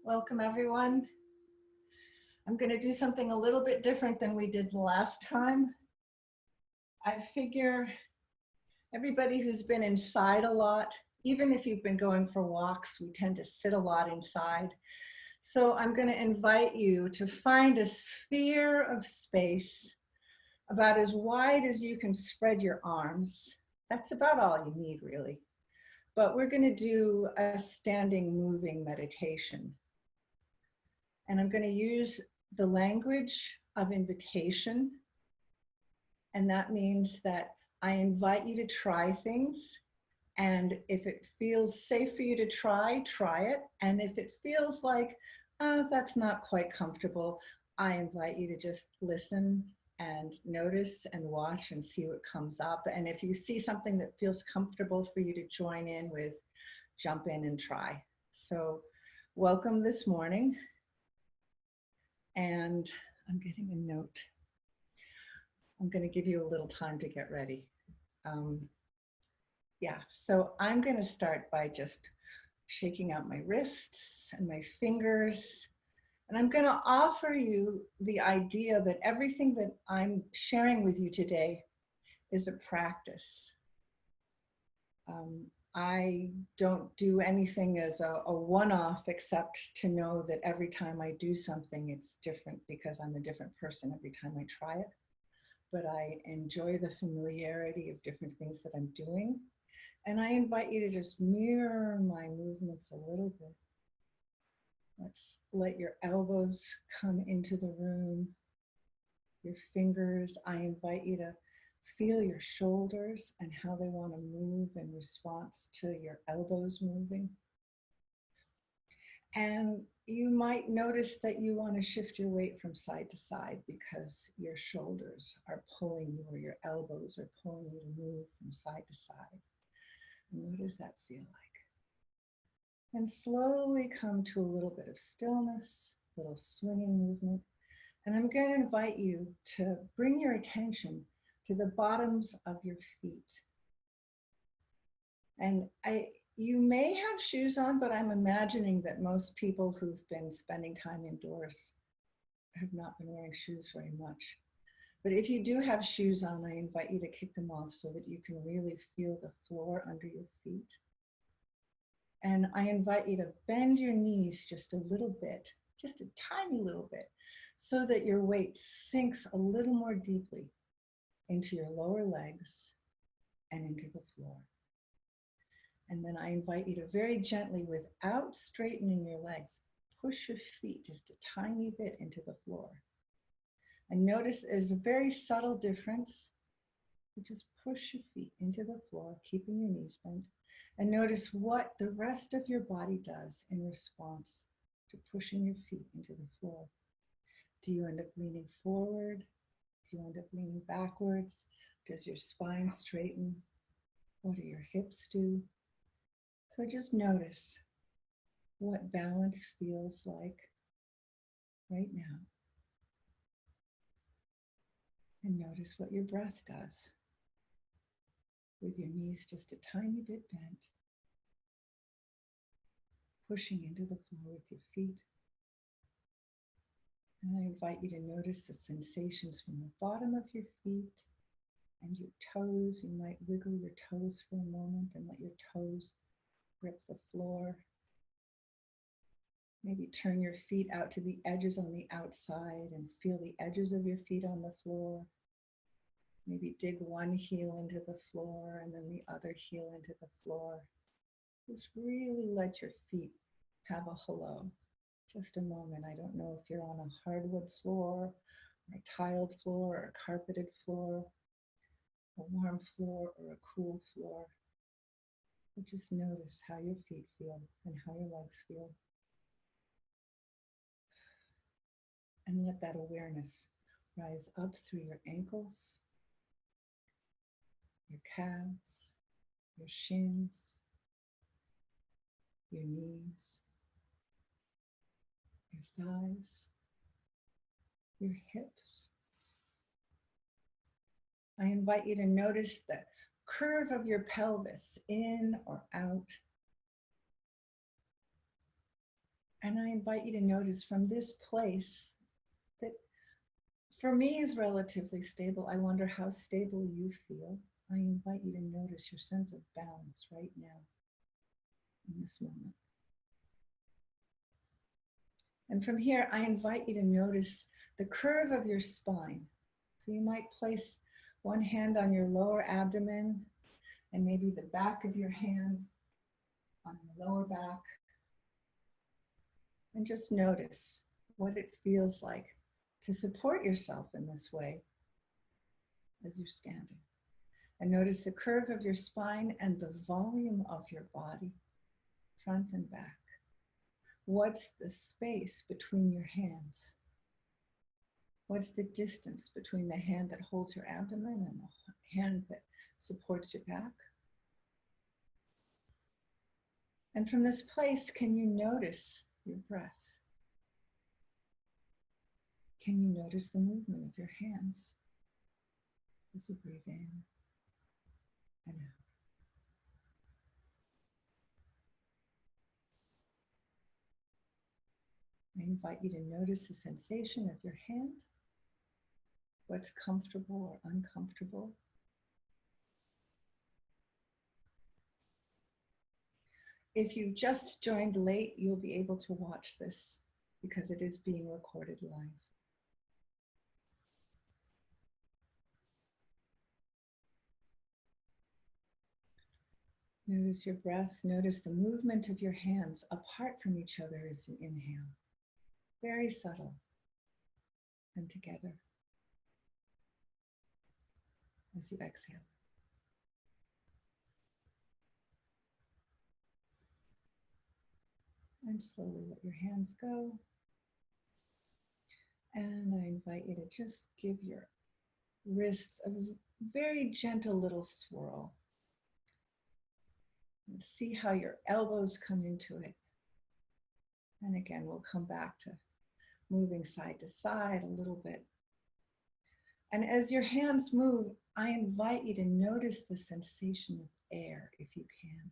Welcome everyone. I'm going to do something a little bit different than we did last time. I figure everybody who's been inside a lot, even if you've been going for walks, we tend to sit a lot inside. So I'm going to invite you to find a sphere of space about as wide as you can spread your arms. That's about all you need, really. But we're going to do a standing moving meditation. And I'm going to use the language of invitation. And that means that I invite you to try things. And if it feels safe for you to try it. And if it feels like, that's not quite comfortable, I invite you to just listen and notice and watch and see what comes up. And if you see something that feels comfortable for you to join in with, jump in and try. So welcome this morning. And I'm getting a note. I'm going to give you a little time to get ready. So I'm going to start by just shaking out my wrists and my fingers. And I'm going to offer you the idea that everything that I'm sharing with you today is a practice. I don't do anything as a one-off except to know that every time I do something, it's different because I'm a different person every time I try it. But I enjoy the familiarity of different things that I'm doing. And I invite you to just mirror my movements a little bit. Let's let your elbows come into the room. Your fingers, I invite you to feel your shoulders and how they want to move in response to your elbows moving. And you might notice that you want to shift your weight from side to side because your shoulders are pulling you or your elbows are pulling you to move from side to side. And what does that feel like? And slowly come to a little bit of stillness, a little swinging movement. And I'm going to invite you to bring your attention to the bottoms of your feet. And you may have shoes on, but I'm imagining that most people who've been spending time indoors have not been wearing shoes very much. But if you do have shoes on, I invite you to kick them off so that you can really feel the floor under your feet. And I invite you to bend your knees just a little bit, just a tiny little bit, so that your weight sinks a little more deeply into your lower legs and into the floor. And then I invite you to very gently, without straightening your legs, push your feet just a tiny bit into the floor. And notice there's a very subtle difference. You just push your feet into the floor, keeping your knees bent. And notice what the rest of your body does in response to pushing your feet into the floor. Do you end up leaning forward? Do you end up leaning backwards? Does your spine straighten? What do your hips do? So just notice what balance feels like right now. And notice what your breath does with your knees just a tiny bit bent, pushing into the floor with your feet. And I invite you to notice the sensations from the bottom of your feet and your toes. You might wiggle your toes for a moment and let your toes grip the floor. Maybe turn your feet out to the edges on the outside and feel the edges of your feet on the floor. Maybe dig one heel into the floor and then the other heel into the floor. Just really let your feet have a hello. Just a moment. I don't know if you're on a hardwood floor, or a tiled floor, or a carpeted floor, a warm floor, or a cool floor. But just notice how your feet feel and how your legs feel. And let that awareness rise up through your ankles, your calves, your shins, your knees, your thighs, your hips. I invite you to notice the curve of your pelvis in or out. And I invite you to notice from this place that for me is relatively stable. I wonder how stable you feel. I invite you to notice your sense of balance right now in this moment. And from here, I invite you to notice the curve of your spine. So you might place one hand on your lower abdomen and maybe the back of your hand on the lower back. And just notice what it feels like to support yourself in this way as you're standing. And notice the curve of your spine and the volume of your body, front and back. What's the space between your hands? What's the distance between the hand that holds your abdomen and the hand that supports your back? And from this place, can you notice your breath? Can you notice the movement of your hands as you breathe in and out? I invite you to notice the sensation of your hand, what's comfortable or uncomfortable. If you've just joined late, you'll be able to watch this because it is being recorded live. Notice your breath, notice the movement of your hands apart from each other as you inhale. Very subtle and together as you exhale. And slowly let your hands go. And I invite you to just give your wrists a very gentle little swirl. And see how your elbows come into it. And again, we'll come back to moving side to side a little bit. And as your hands move, I invite you to notice the sensation of air, if you can.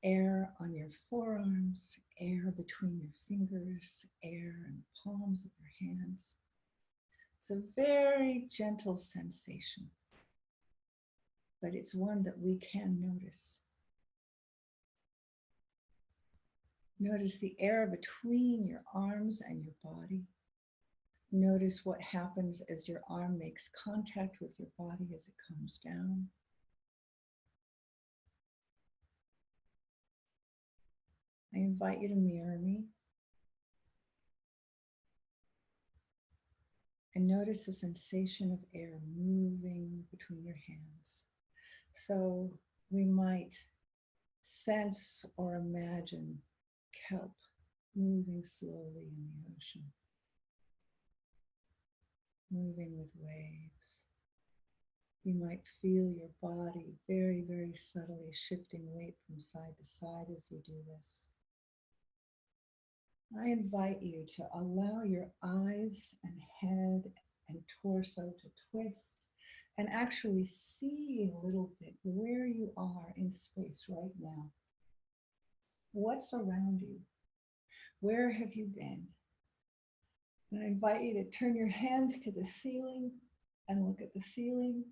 Air on your forearms, air between your fingers, air in the palms of your hands. It's a very gentle sensation, but it's one that we can notice. Notice the air between your arms and your body. Notice what happens as your arm makes contact with your body as it comes down. I invite you to mirror me. And notice the sensation of air moving between your hands. So we might sense or imagine kelp moving slowly in the ocean, moving with waves. You might feel your body very, very subtly shifting weight from side to side as you do this. I invite you to allow your eyes and head and torso to twist and actually see a little bit where you are in space right now. What's around you? Where have you been? And I invite you to turn your hands to the ceiling and look at the ceiling.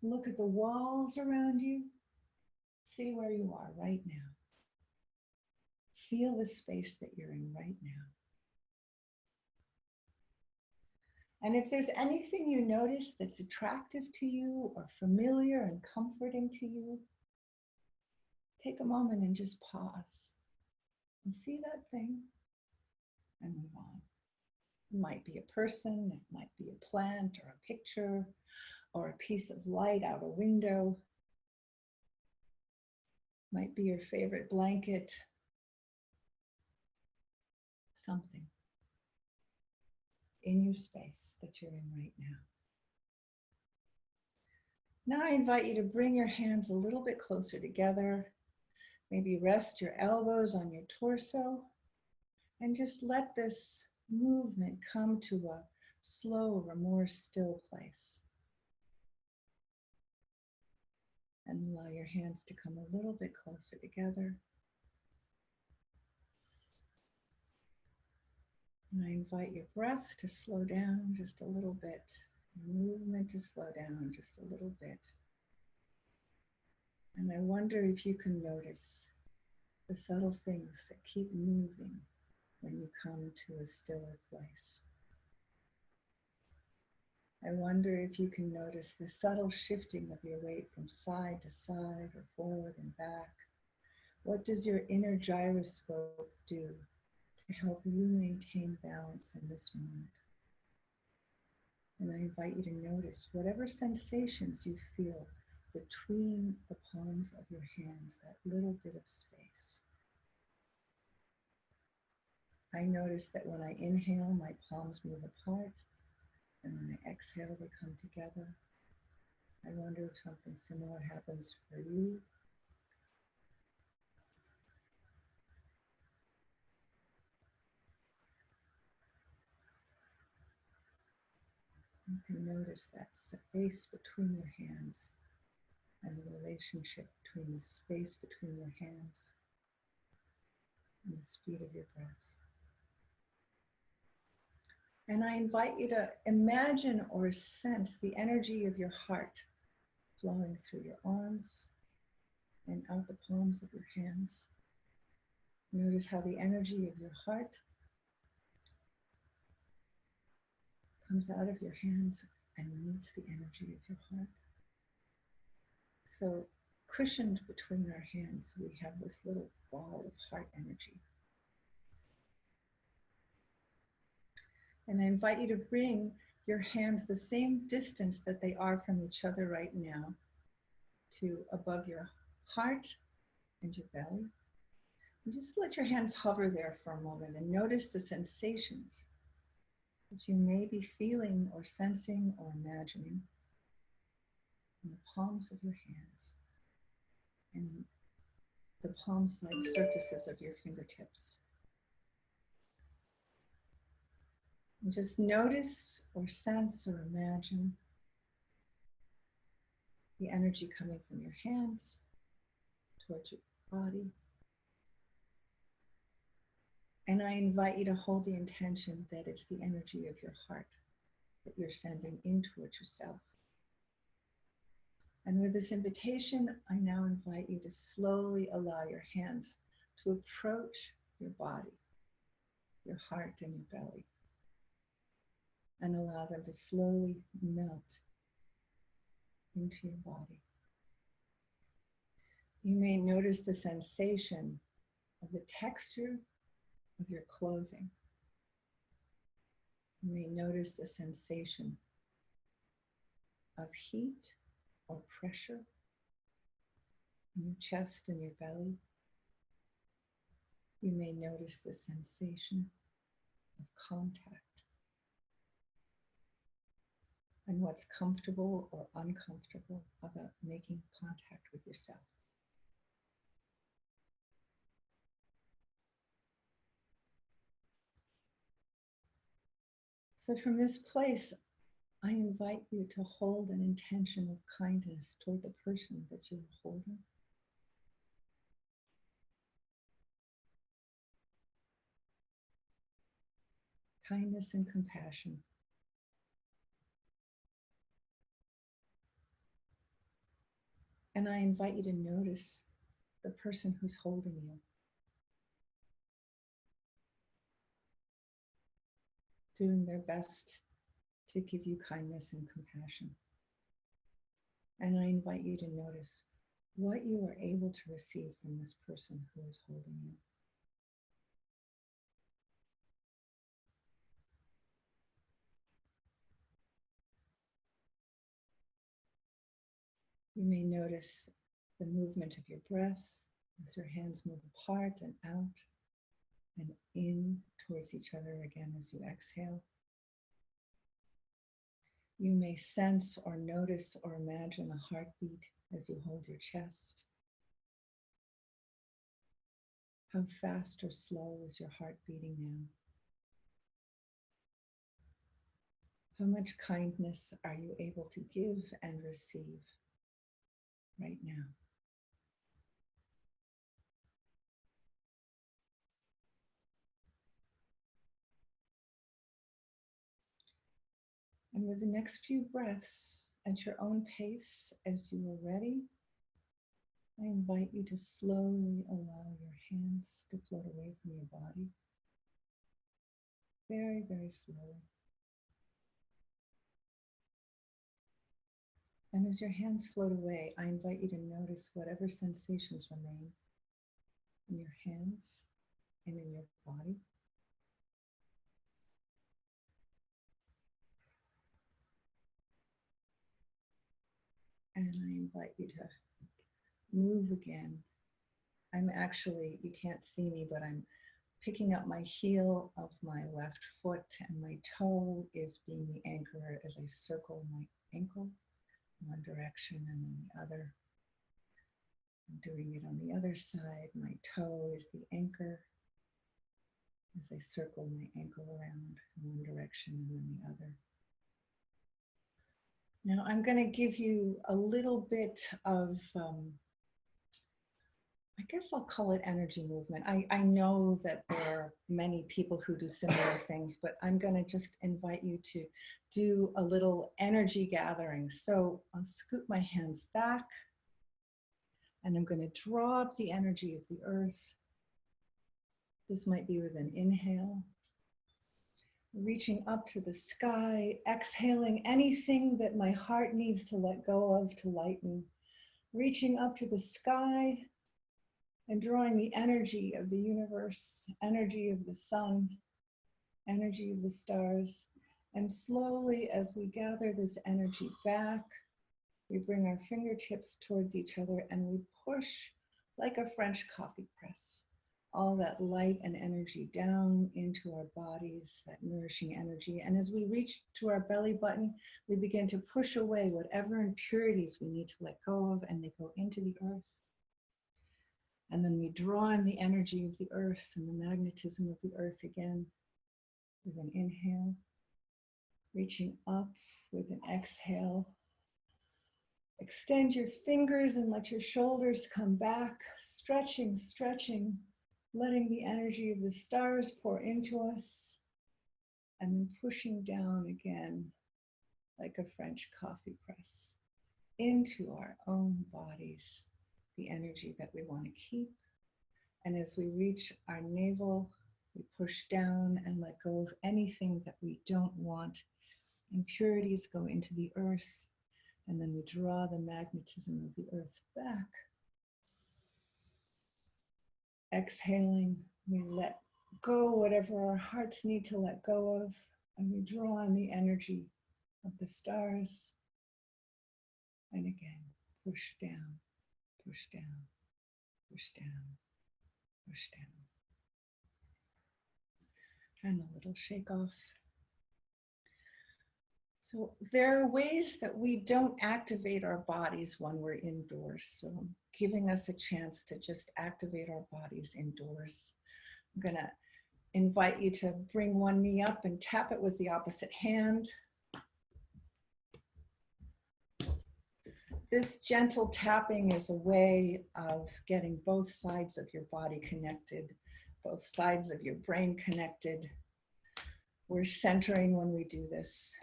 Look at the walls around you. See where you are right now. Feel the space that you're in right now. And if there's anything you notice that's attractive to you or familiar and comforting to you, take a moment and just pause and see that thing and move on. It might be a person, it might be a plant or a picture or a piece of light out a window. It might be your favorite blanket. Something in your space that you're in right now. Now I invite you to bring your hands a little bit closer together. Maybe rest your elbows on your torso and just let this movement come to a slower, more still place. And allow your hands to come a little bit closer together. And I invite your breath to slow down just a little bit, your movement to slow down just a little bit. And I wonder if you can notice the subtle things that keep moving when you come to a stiller place. I wonder if you can notice the subtle shifting of your weight from side to side or forward and back. What does your inner gyroscope do to help you maintain balance in this moment? And I invite you to notice whatever sensations you feel between the palms of your hands, that little bit of space. I notice that when I inhale, my palms move apart, and when I exhale, they come together. I wonder if something similar happens for you. You can notice that space between your hands and the relationship between the space between your hands and the speed of your breath. And I invite you to imagine or sense the energy of your heart flowing through your arms and out the palms of your hands. Notice how the energy of your heart comes out of your hands and meets the energy of your heart. So cushioned between our hands, we have this little ball of heart energy. And I invite you to bring your hands the same distance that they are from each other right now to above your heart and your belly. And just let your hands hover there for a moment and notice the sensations that you may be feeling or sensing or imagining in the palms of your hands and the palm-like surfaces of your fingertips. And just notice or sense or imagine the energy coming from your hands towards your body. And I invite you to hold the intention that it's the energy of your heart that you're sending in towards yourself. And with this invitation, I now invite you to slowly allow your hands to approach your body, your heart and your belly, and allow them to slowly melt into your body. You may notice the sensation of the texture of your clothing. You may notice the sensation of heat or pressure in your chest and your belly. You may notice the sensation of contact and what's comfortable or uncomfortable about making contact with yourself. So from this place, I invite you to hold an intention of kindness toward the person that you're holding. Kindness and compassion. And I invite you to notice the person who's holding you. Doing their best to give you kindness and compassion. And I invite you to notice what you are able to receive from this person who is holding you. You may notice the movement of your breath as your hands move apart and out and in towards each other again as you exhale. You may sense or notice or imagine a heartbeat as you hold your chest. How fast or slow is your heart beating now? How much kindness are you able to give and receive right now? And with the next few breaths at your own pace, as you are ready, I invite you to slowly allow your hands to float away from your body. Very, very slowly. And as your hands float away, I invite you to notice whatever sensations remain in your hands and in your body. And I invite you to move again. I'm actually, you can't see me, but I'm picking up my heel of my left foot, and my toe is being the anchor as I circle my ankle in one direction and then the other. I'm doing it on the other side. My toe is the anchor as I circle my ankle around in one direction and then the other. Now I'm going to give you a little bit of, I guess I'll call it energy movement. I know that there are many people who do similar things, but I'm going to just invite you to do a little energy gathering. So I'll scoop my hands back, and I'm going to draw up the energy of the earth. This might be with an inhale. Reaching up to the sky, exhaling anything that my heart needs to let go of to lighten. Reaching up to the sky and drawing the energy of the universe, energy of the sun, energy of the stars. And slowly, as we gather this energy back, we bring our fingertips towards each other and we push like a French coffee press. All that light and energy down into our bodies, that nourishing energy. And as we reach to our belly button, we begin to push away whatever impurities we need to let go of, and they go into the earth. And then we draw in the energy of the earth and the magnetism of the earth again with an inhale, reaching up with an exhale. Extend your fingers and let your shoulders come back, stretching, stretching. Letting the energy of the stars pour into us, and then pushing down again like a French coffee press into our own bodies, the energy that we want to keep. And as we reach our navel, we push down and let go of anything that we don't want. Impurities go into the earth, and then we draw the magnetism of the earth back. Exhaling, we let go whatever our hearts need to let go of, and we draw on the energy of the stars. And again, push down, push down, push down, push down. And a little shake off. So there are ways that we don't activate our bodies when we're indoors. So I'm giving us a chance to just activate our bodies indoors. I'm gonna invite you to bring one knee up and tap it with the opposite hand. This gentle tapping is a way of getting both sides of your body connected, both sides of your brain connected. We're centering when we do this.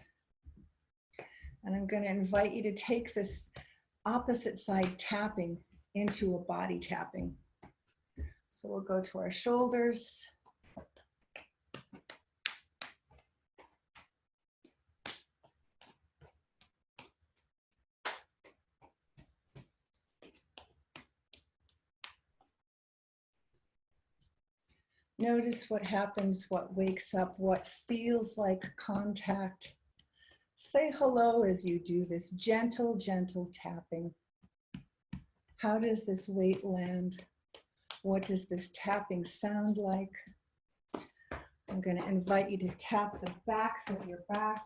And I'm going to invite you to take this opposite side tapping into a body tapping. So we'll go to our shoulders. Notice what happens, what wakes up, what feels like contact. Say hello as you do this gentle, gentle tapping. How does this weight land? What does this tapping sound like? I'm going to invite you to tap the backs of your back.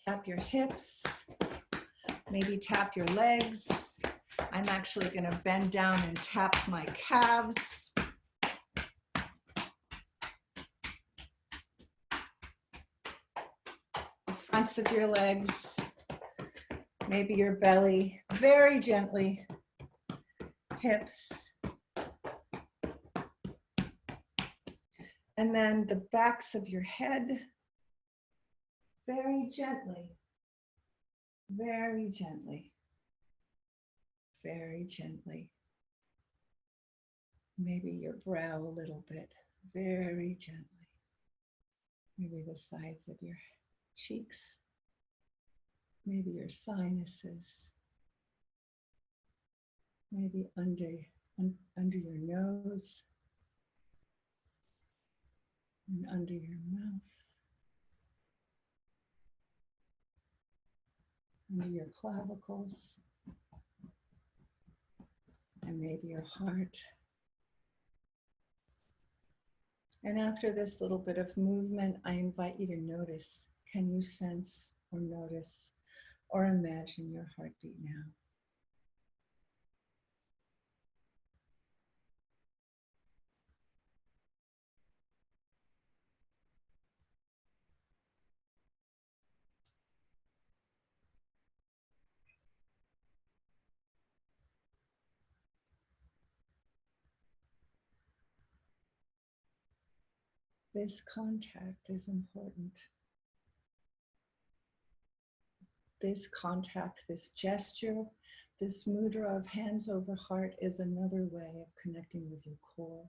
Tap your hips. Maybe tap your legs. I'm actually going to bend down and tap my calves. Fronts of your legs, maybe your belly, very gently, hips. And then the backs of your head, very gently, very gently, very gently. Maybe your brow a little bit, very gently. Maybe the sides of your cheeks, maybe your sinuses, maybe under your nose and under your mouth, under your clavicles, and maybe your heart. And after this little bit of movement, I invite you to notice, can you sense or notice or imagine your heartbeat now? This contact is important. This contact, this gesture, this mudra of hands over heart is another way of connecting with your core.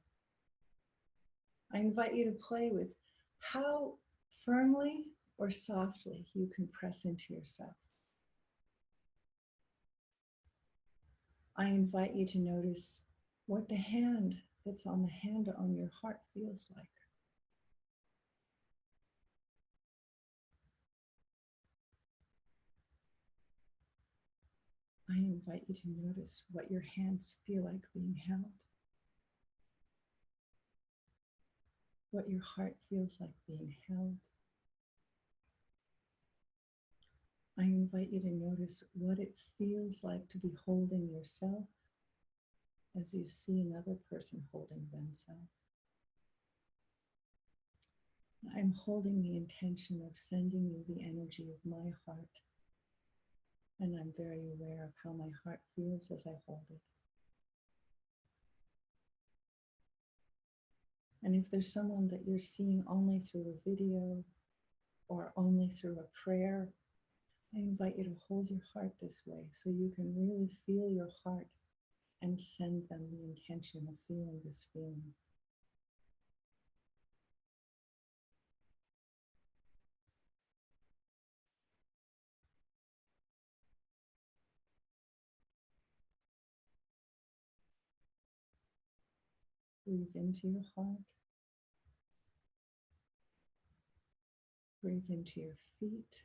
I invite you to play with how firmly or softly you can press into yourself. I invite you to notice what the hand that's on the hand on your heart feels like. I invite you to notice what your hands feel like being held. What your heart feels like being held. I invite you to notice what it feels like to be holding yourself as you see another person holding themselves. I'm holding the intention of sending you the energy of my heart, and I'm very aware of how my heart feels as I hold it. And if there's someone that you're seeing only through a video or only through a prayer, I invite you to hold your heart this way so you can really feel your heart and send them the intention of feeling this feeling. Breathe into your heart. Breathe into your feet.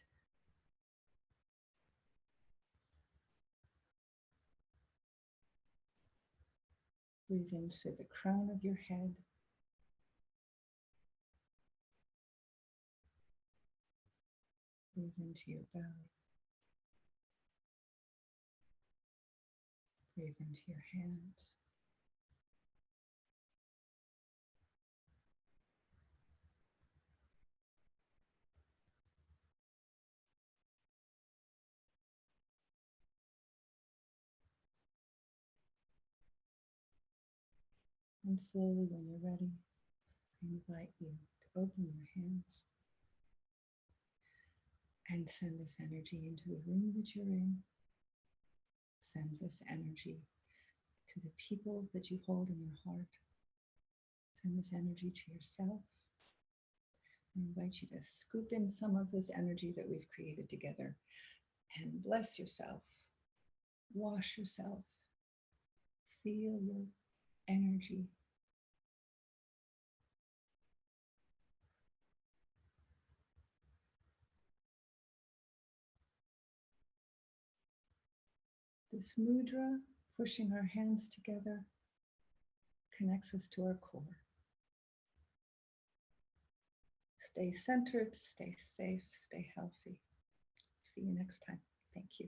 Breathe into the crown of your head. Breathe into your belly. Breathe into your hands. And slowly, when you're ready, I invite you to open your hands and send this energy into the room that you're in. Send this energy to the people that you hold in your heart. Send this energy to yourself. I invite you to scoop in some of this energy that we've created together and bless yourself. Wash yourself. Feel your energy. This mudra, pushing our hands together, connects us to our core. Stay centered, stay safe, stay healthy. See you next time. Thank you.